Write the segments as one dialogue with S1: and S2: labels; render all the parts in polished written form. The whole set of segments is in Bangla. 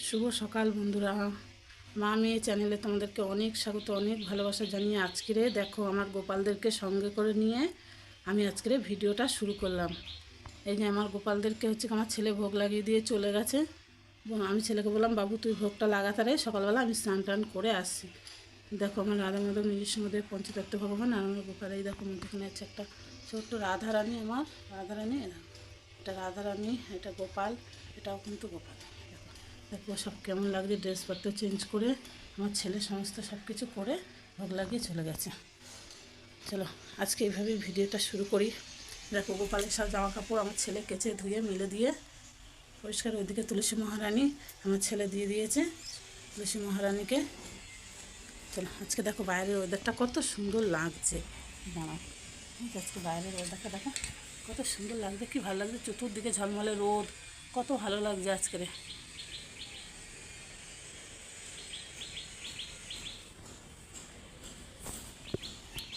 S1: শুভ সকাল বন্ধুরা, মা মেয়ে চ্যানেলে তোমাদেরকে অনেক স্বাগত, অনেক ভালোবাসা জানিয়ে আজকেরে দেখো আমার গোপালদেরকে সঙ্গে করে নিয়ে আমি আজকেরে ভিডিওটা শুরু করলাম। এই যে আমার গোপালদেরকে হচ্ছে আমার ছেলে ভোগ লাগিয়ে দিয়ে চলে গেছে। আমি ছেলেকে বললাম, বাবু তুই ভোগটা লাগাতে রে, সকালবেলা আমি স্নান টান করে আসছি। দেখো আমার রাধা মাধব নিজস্ব মধ্যে পঞ্চতত্ত্ব ভগবান আর আমার গোপাল। এই দেখো এখানে আছে একটা ছোট্ট রাধারানী, আমার রাধারানী, এটা রাধারানী, এটা গোপাল, এটাও কিন্তু গোপাল। দেখো সব কেমন লাগছে, ড্রেসপত্র চেঞ্জ করে আমার ছেলে সমস্ত সব কিছু করে ভোগ লাগিয়ে চলে গেছে। চলো আজকে এইভাবেই ভিডিওটা শুরু করি। দেখো গোপালের সব জামা কাপড় আমার ছেলে কেচে ধুয়ে মিলে দিয়ে পরিষ্কার। ওইদিকে তুলসী মহারানী আমার ছেলে দিয়ে দিয়েছে তুলসী মহারানীকে। চলো আজকে দেখো বাইরের ওয়েদারটা কত সুন্দর লাগছে। দাঁড়াও, আজকে বাইরের ওয়েদারটা দেখো কত সুন্দর লাগছে, কি ভালো লাগছে, চতুর্দিকে ঝলমলে রোদ, কত ভালো লাগছে আজকের।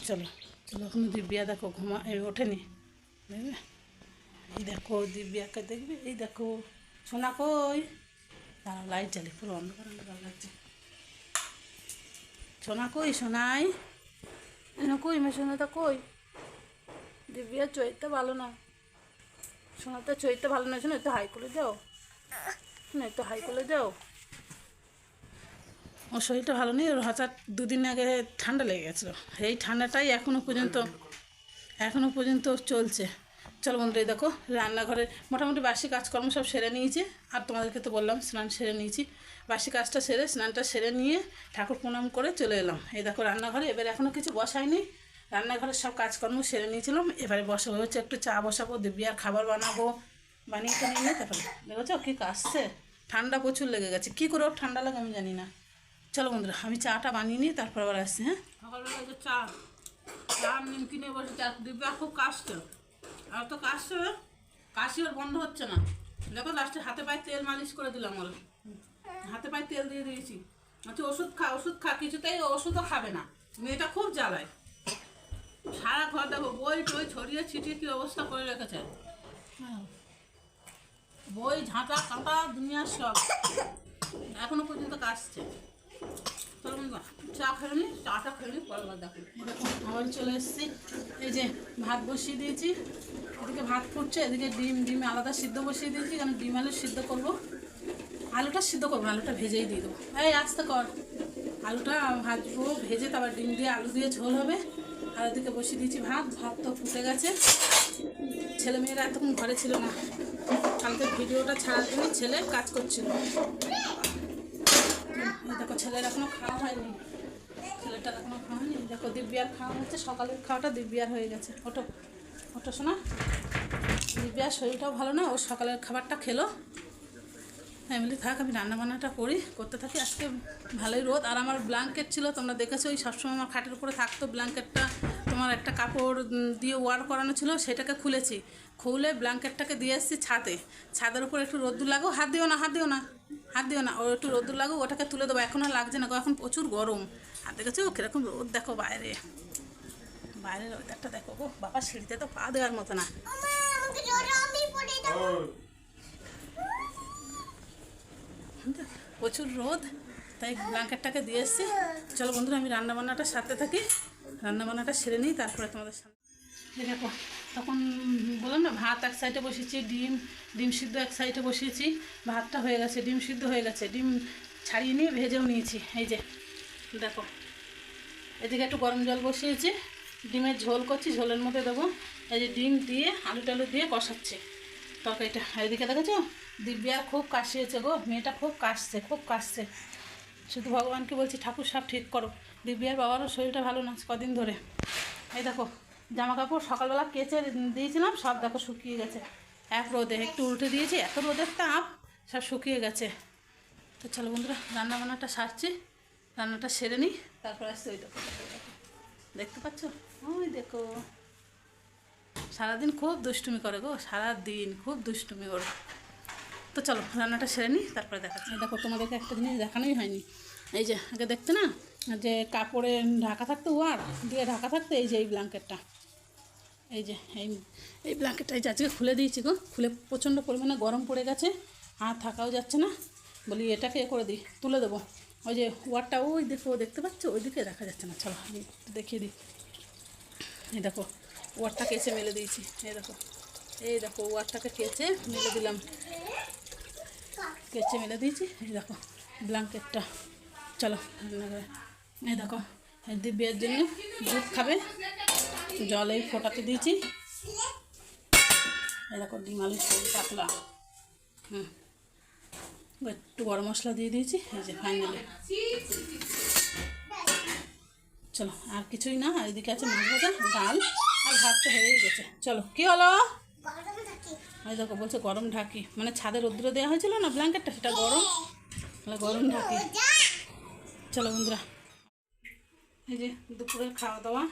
S1: চলো চলো এখনো দিব্যা দেখো ওঠেনি, দেখবে? এই দেখো দিব্যাকে দেখবে, এই দেখো সোনা কই, তারা লাইট জ্বালি, পুরো অন্ধকার অন্ধকার লাগছে। সোনা কই, সোনাই এনে কই, মে সোনাটা কই? দিব্যা চৈতে ভালো না, সোনাতে চৈতে ভালো না, শোনো একটু হাই করে যাও, শোনো একটু হাই করে যাও। ওর শরীরটা ভালো নেই, ওর হঠাৎ দুদিন আগে ঠান্ডা লেগে গেছিলো, এই ঠান্ডাটাই এখনও পর্যন্ত চলছে। চলো বন্ধুরা, দেখো রান্নাঘরে মোটামুটি বাসি কাজকর্ম সব সেরে নিয়েছি। আর তোমাদেরকে তো বললাম স্নান সেরে নিয়েছি, বাসি কাজটা সেরে স্নানটা সেরে নিয়ে ঠাকুর প্রণাম করে চলে এলাম। এই দেখো রান্নাঘরে, এবার এখনও কিছু বসাইনি, রান্নাঘরের সব কাজকর্ম সেরে নিয়েছিলাম। এবারে বসাবো হচ্ছে একটু চা বসাবো, দিব্যার খাবার বানাবো, বানিয়ে তো নিয়ে তারপরে দেখেছো কী কাশছে, ঠান্ডা প্রচুর লেগে গেছে, কী করে ওর ঠান্ডা লাগে আমি জানি না। চলো বন্ধুরা আমি চাটা বানিয়ে নিই, তারপর আবার আসছি। হ্যাঁ, সকালবেলা যে চা চা নিমকি নিয়ে বসে চা, দিব্যা খুব কাশছে, আর তো কাশছে, কাশি ওর বন্ধ হচ্ছে না। দেখো লাস্টে হাতে পায়ে তেল মালিশ করে দিলাম, ওর হাতে পায়ে তেল দিয়ে দিয়েছি। আচ্ছা ওষুধ খা, ওষুধ খা, কিছুতেই ওষুধও খাবে না, মেয়েটা খুব জ্বালায়। সারা ঘর দেখো বই টই ছড়িয়ে ছিটিয়ে কী অবস্থা করে রেখেছে, বই ঝাঁটা কাঁটা দুনিয়ার সব, এখনো পর্যন্ত কাশছে। চলো চা খেয়ে নি, চাটা খেয়ে নি, পরে দেখো আবার চলে এসেছি। এই যে ভাত বসিয়ে দিয়েছি, এদিকে ভাত ফুটছে, এদিকে ডিম আলাদা সিদ্ধ বসিয়ে দিয়েছি, কারণ ডিম আলু সিদ্ধ করবো, আলুটা সিদ্ধ করবো, আলুটা ভেজেই দিয়ে দেবো। এই আস্তে কর, আলুটা ভাজবো, ভেজে তারপর ডিম দিয়ে আলু দিয়ে ঝোল হবে। আর এদিকে বসিয়ে দিয়েছি ভাত তো ফুটে গেছে। ছেলেমেয়েরা এতক্ষণ ঘরে ছিল না, কালকে ভিডিওটা ছাড়ার জন্য ছেলে কাজ করছিল। দেখো ছেলের এখনও খাওয়া হয়নি, ছেলেটার এখনও খাওয়া হয়নি। দেখো দিব্যার খাওয়া হচ্ছে, সকালের খাওয়াটা দিব্যার হয়ে গেছে। ওটো ওটো শোনা, দিব্যার শরীরটাও ভালো না, ও সকালের খাবারটা খেলো। আমি বলি থাক, আমি রান্নাবান্নাটা করতে থাকি। আজকে ভালোই রোদ, আর আমার ব্ল্যাঙ্কেট ছিল, তোমরা দেখেছো, ওই সবসময় আমার খাটের উপরে থাকতো ব্ল্যাঙ্কেটটা, তোমার একটা কাপড় দিয়ে ওয়ার করানো ছিল, সেটাকে খুলে ব্ল্যাঙ্কেটটাকে দিয়ে এসেছি ছাদের উপর একটু রোদ্দুর লাগো, হাত দিও না, ও একটু রোদ্দুর লাগো, ওটাকে তুলে দেবো, এখন আর লাগছে না, এখন প্রচুর গরম। আর দেখেছো কীরকম রোদ, দেখো বাইরের ওয়েদারটা দেখো গো বাবা, সিঁড়িতে তো পা দেওয়ার মতো না, প্রচুর রোদ, তাই ব্ল্যাঙ্কেটটাকে দিয়ে এসেছি। চলো বন্ধুরা আমি রান্নাবান্নাটা সারতে থাকি, রান্নাবান্নাটা সেরে নিই, তারপরে তোমাদের সামনে দেখো। তখন বললাম না, ভাত এক সাইডে বসিয়েছি, ডিম সিদ্ধ এক সাইডে বসিয়েছি, ভাতটা হয়ে গেছে, ডিম সিদ্ধ হয়ে গেছে, ডিম ছাড়িয়ে নিয়ে ভেজেও নিয়েছি। এই যে দেখো, এদিকে একটু গরম জল বসিয়েছি, ডিমের ঝোল করছি, ঝোলের মধ্যে দেবো এই যে ডিম দিয়ে আলু টালু দিয়ে কষাচ্ছি তরকারিটা। এদিকে দেখেছো দিব্যার খুব কাশিয়েছে গো, মেয়েটা খুব কাশছে। শুধু ভগবানকে বলছি ঠাকুর সব ঠিক করো, দিব্যার বাবারও শরীরটা ভালো না কদিন ধরে। এই দেখো জামা কাপড় সকালবেলা কেচে দিয়েছিলাম, সব দেখো শুকিয়ে গেছে, এক রোদে একটু উল্টে দিয়েছি, এত রোদের তাপ, সব শুকিয়ে গেছে। তো চলো বন্ধুরা রান্নাবান্নাটা সারছি, রান্নাটা সেরে নিই, তারপর আসছে। ওই দেখো দেখতে পাচ্ছ, ওই দেখো সারাদিন খুব দুষ্টুমি করে গো, সারাদিন খুব দুষ্টুমি ওর। তো চলো রান্নাটা সেরে নিই, তারপরে দেখাচ্ছি। দেখো তোমাদেরকে একটা জিনিস দেখানোই হয়নি, এই যে আগে দেখতে না, যে কাপড়ে ঢাকা থাকতো, ওয়ার দিয়ে ঢাকা থাকতো, এই যে এই ব্ল্যাঙ্কেটটা, এই যে এই ব্ল্যাঙ্কেটটা এই যে আজকে খুলে দিয়েছি গো, খুলে প্রচণ্ড পরিমাণে গরম পড়ে গেছে, আর থাকাও যাচ্ছে না, বলি এটাকে করে দিই, তুলে দেবো। ওই যে ওয়ারটা ওই দেখো, দেখতে পাচ্ছ ওইদিকে দেখা যাচ্ছে না, চলো আমি একটু দেখিয়ে দিই। এই দেখো ওয়ারটা কেচে মেলে দিয়েছি, এই দেখো ওয়ারটাকে কেচে মেলে দিলাম, কেচে মেলে দিয়েছি। এই দেখো ব্ল্যাঙ্কেটটা, চলো রান্নাঘরে। এই দেখো দিব্যার জন্য দুধ খাবে, জল এই ফোটাতে দিয়েছি। এই দেখো ডিম আলু ঝোল পাতলা, একটু গরম মশলা দিয়ে দিয়েছি। এই যে ফাইনালি, চলো আর কিছুই না। আর এদিকে আছে মাছ ভাজা, ডাল আর ভাত তো হয়েই গেছে। চলো কি হলো, এই দেখো বলছে গরম ঢাকি, মানে ছাদে রৌদ্র দেওয়া হয়েছিল না ব্ল্যাঙ্কেটটা, সেটা গরম, গরম ঢাকি। চলো বন্ধুরা, এই যে দুপুরের খাওয়া দাওয়া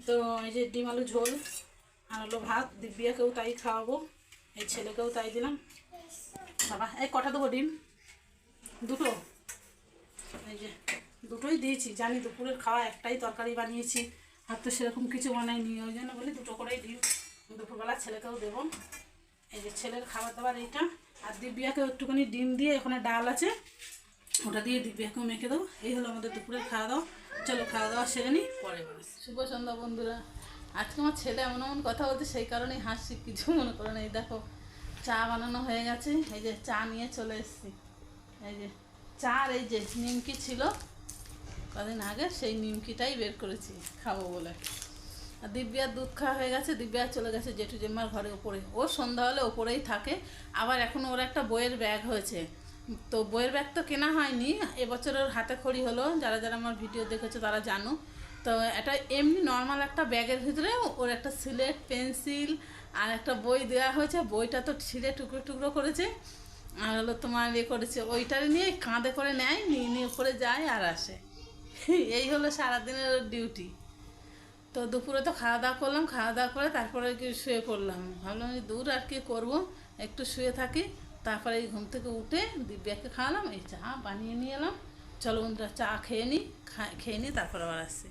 S1: তো, এই যে ডিম আলু ঝোল আর হলো ভাত, দিব্যাকেও তাই খাওয়াবো, এই ছেলেকেও তাই দিলাম। বাবা এই কটা দেবো ডিম, দুটো, এই যে দুটোই দিয়েছি। জানি দুপুরের খাওয়া একটাই তরকারি বানিয়েছি, আর তো সেরকম কিছু বানাইনি, ওই জন্য বলি দুটো করেই ডিম দুপুরবেলা ছেলেকেও দেবো। এই যে ছেলের খাবার দাবার এইটা, আর দিব্যাকেও একটুখানি ডিম দিয়ে, ওখানে ডাল আছে ওটা দিয়ে দিব্যাকেও মেখে দেবো। এই হলো আমাদের দুপুরের খাওয়া দাওয়া। চলো খাওয়া দাওয়া সেরে নিই, পরে বলি। শুভ সন্ধ্যা বন্ধুরা। আজকে আমার ছেলে এমন এমন কথা বলছে, সেই কারণেই হাসছি, কিছু মনে করো না। এই দেখো চা বানানো হয়ে গেছে, এই যে চা নিয়ে চলে এসেছি। এই যে চা, আর এই যে নিমকি ছিল কদিন আগে, সেই নিমকিটাই বের করেছি খাবো বলে। আর দিব্যার দুধ খাওয়া হয়ে গেছে, দিব্যা চলে গেছে জেঠু জেম্মার ঘরে ওপরে, ও সন্ধ্যা হলে ওপরেই থাকে। আবার এখন ওর একটা বইয়ের ব্যাগ হয়েছে, তো বইয়ের ব্যাগ তো কেনা হয়নি, এবছর ওর হাতে খড়ি হলো। যারা যারা আমার ভিডিও দেখেছো তারা জানো। তো এটা এমনি নর্মাল একটা ব্যাগের ভিতরে ওর একটা সিলেট, পেন্সিল আর একটা বই দেওয়া হয়েছে। বইটা তো ছিঁড়ে টুকরো টুকরো করেছে, আর হলো তোমার করেছে, ওইটারে নিয়ে কাঁধে করে নেয়, নিয়ে নিয়ে উপরে যায় আর আসে। এই হলো সারাদিনের ওর ডিউটি। তো দুপুরে তো খাওয়া দাওয়া করলাম, খাওয়া দাওয়া করে তারপরে কি শুয়ে পড়লাম। ভাবলাম যে দূর আর কি করবো, একটু শুয়ে থাকি। তারপরে এই ঘুম থেকে উঠে দিব্যাকে খাওয়ালাম, এই চা বানিয়ে নিয়ে এলাম। চলো বন্ধুরা চা খেয়ে নিই তারপরে আবার আসছি।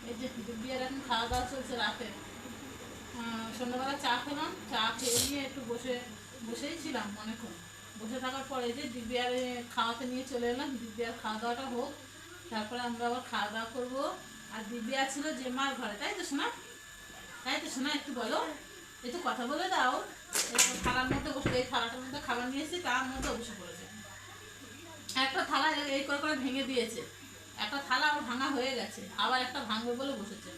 S1: এই যে দিব্যার এখন খাওয়া দাওয়া চলছে রাতে। সন্ধ্যাবেলা চা খেলাম, চা খেয়ে নিয়ে একটু বসেই ছিলাম অনেকক্ষণ। বসে থাকার পরে যে দিব্যার খাওয়াতে নিয়ে চলে এলাম, দিব্যার খাওয়া দাওয়াটা হোক, তারপরে আমরা আবার খাওয়া দাওয়া করবো। আর দিব্যা ছিল জেম্মার ঘরে, তাই তো শোনা, তাই তো শোনা, একটু বলো, একটু কথা বলে দাও। একটু থালার মধ্যে বসে, এই থালাটার মধ্যে খাবার নিয়ে এসেছি, তার মধ্যে বসে পড়েছে। একটা থালা এই করে করে ভেঙে দিয়েছে, একটা থালা ওর ভাঙা হয়ে গেছে, আবার একটা ভাঙবে বলে বসেছে।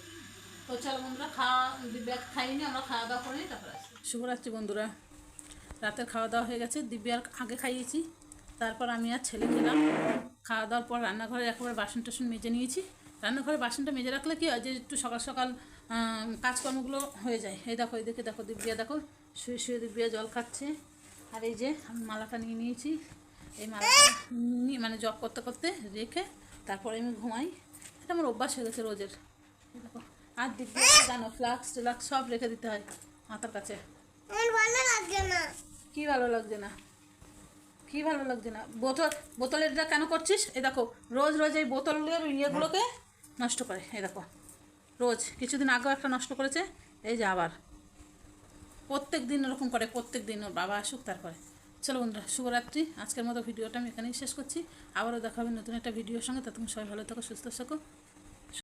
S1: তো চলো বন্ধুরা দিব্যা খাইনি, আমরা খাওয়া দাওয়া করিনি, তারপরে আসি। শুভরাত্রি বন্ধুরা, রাতের খাওয়া দাওয়া হয়ে গেছে, দিব্যার আগে খাইয়েছি, তারপর আমি আর ছেলে খেলাম। খাওয়া দাওয়ার পর রান্নাঘরে একেবারে বাসন টাসন মেজে নিয়েছি। রান্নাঘরে বাসনটা মেজে রাখলে কি হয় যে একটু সকাল সকাল কাজকর্মগুলো হয়ে যায়। এই দেখো এদিকে দেখো দিব্যা, দেখো শুয়ে শুয়ে দিব্যা জল খাচ্ছে। আর এই যে আমি মালাটা নিয়ে নিয়েছি, এই মালাটা নিয়ে মানে জব করতে করতে রেখে তারপরে আমি ঘুমাই, এটা আমার অভ্যাস হয়ে গেছে রোজের। দেখো আর দিব্যা জানো ফ্লাক্স টিলাক্স সব রেখে দিতে হয় মাথার কাছে। কি ভালো লাগছে না, কি ভালো লাগছে না? বোতলের এটা কেন করছিস? এই দেখো রোজ রোজ এই বোতলের ইয়েগুলোকে নষ্ট করে। এই দেখো রোজ, কিছুদিন আগেও একটা নষ্ট করেছে, এই যে আবার প্রত্যেক দিন এরকম করে, প্রত্যেক দিন ওর বাবা আসুক তারপরে। চলো বন্ধুরা শুভরাত্রি, আজকের মতো ভিডিওটা আমি এখানেই শেষ করছি। আবারও দেখাবেন নতুন একটা ভিডিওর সঙ্গে, ততক্ষণ সবাই ভালো থাকো, সুস্থ থাকো।